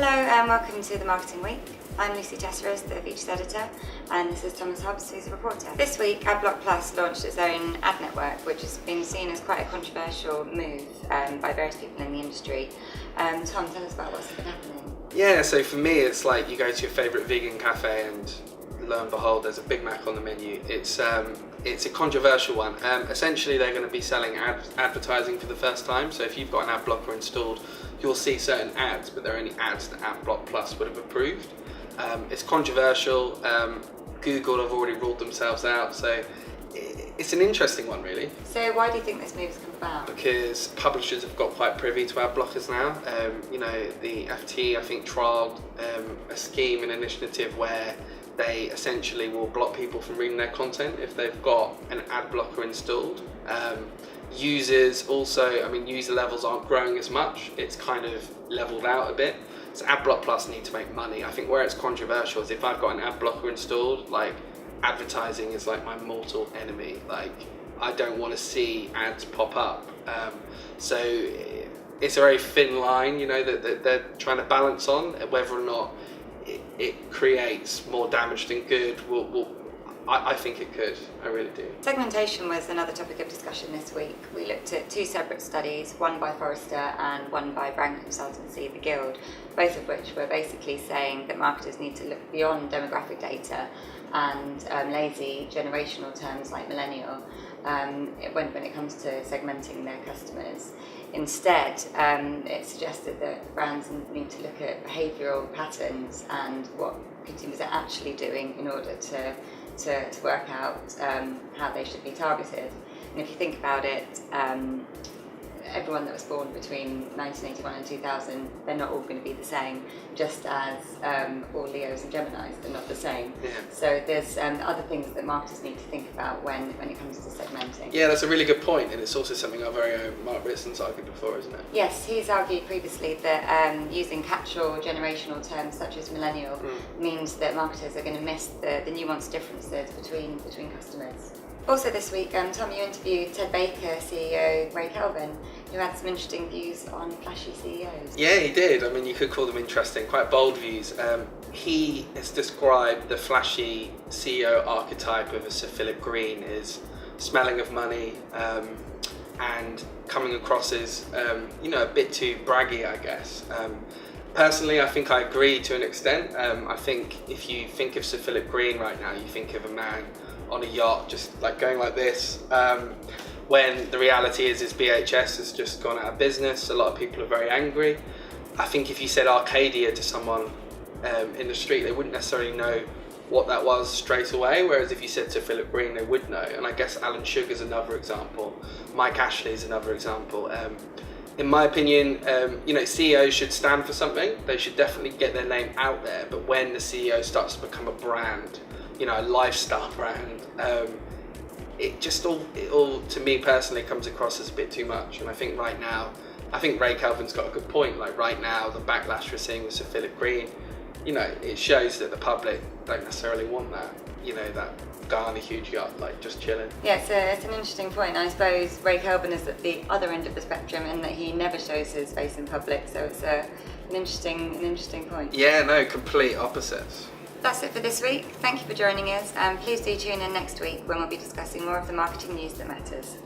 Hello and welcome to the Marketing Week. I'm Lucy Tesseris, the Features Editor, and this is Thomas Hobbs, who's a reporter. This week, AdBlock Plus launched its own ad network, which has been seen as quite a controversial move by various people in the industry. Tom, tell us about what's been happening. Yeah, so for me, it's like you go to your favourite vegan cafe and lo and behold, there's a Big Mac on the menu. It's a controversial one. Essentially, they're going to be selling advertising for the first time. So if you've got an ad blocker installed, you'll see certain ads, but they're only ads that AdBlock Plus would have approved. It's controversial. Google have already ruled themselves out, so it's an interesting one, really. So why do you think this move has come about? Because publishers have got quite privy to ad blockers now. The FT, I think, trialled a scheme, an initiative where they essentially will block people from reading their content if they've got an ad blocker installed. Users also, user levels aren't growing as much. It's kind of leveled out a bit. So AdBlock Plus need to make money. I think where it's controversial is if I've got an ad blocker installed, like advertising is like my mortal enemy. Like I don't want to see ads pop up. So it's a very thin line, that they're trying to balance on whether or not it creates more damage than good. I think it could, I really do. Segmentation was another topic of discussion this week. We looked at two separate studies, one by Forrester and one by brand consultancy, The Guild, both of which were basically saying that marketers need to look beyond demographic data and lazy generational terms like millennial when it comes to segmenting their customers. Instead, it suggested that brands need to look at behavioural patterns and what consumers are actually doing in order to work out how they should be targeted. And if you think about it, everyone that was born between 1981 and 2000, they're not all going to be the same, just as all Leos and Geminis, they're not the same. Yeah. So there's other things that marketers need to think about when it comes to segmenting. Yeah, that's a really good point, and it's also something our very own Mark Ritson's argued before, isn't it? Yes, he's argued previously that using catch-all generational terms such as millennial means that marketers are going to miss the nuanced differences between customers. Also this week, Tom, you interviewed Ted Baker, CEO Ray Kelvin, who had some interesting views on flashy CEOs. Yeah, he did. You could call them interesting, quite bold views. He has described the flashy CEO archetype of a Sir Philip Green as smelling of money and coming across as, a bit too braggy, I guess. Personally, I think I agree to an extent. I think if you think of Sir Philip Green right now, you think of a man on a yacht just like going like this, when the reality is BHS has just gone out of business. A lot of people are very angry. I think if you said Arcadia to someone in the street, they wouldn't necessarily know what that was straight away, whereas if you said to Philip Green, they would know. And I guess Alan Sugar's another example, Mike Ashley's another example. In my opinion, CEOs should stand for something. They should definitely get their name out there, but when the CEO starts to become a brand, a lifestyle brand, it all to me personally comes across as a bit too much. And I think right now, Ray Kelvin's got a good point. Like right now, the backlash we're seeing with Sir Philip Green, it shows that the public don't necessarily want that, that guy on a huge yacht, like just chilling. Yeah, it's an interesting point. I suppose Ray Kelvin is at the other end of the spectrum in that he never shows his face in public, so it's an interesting point. Yeah, no, complete opposites. That's it for this week. Thank you for joining us, and please do tune in next week when we'll be discussing more of the marketing news that matters.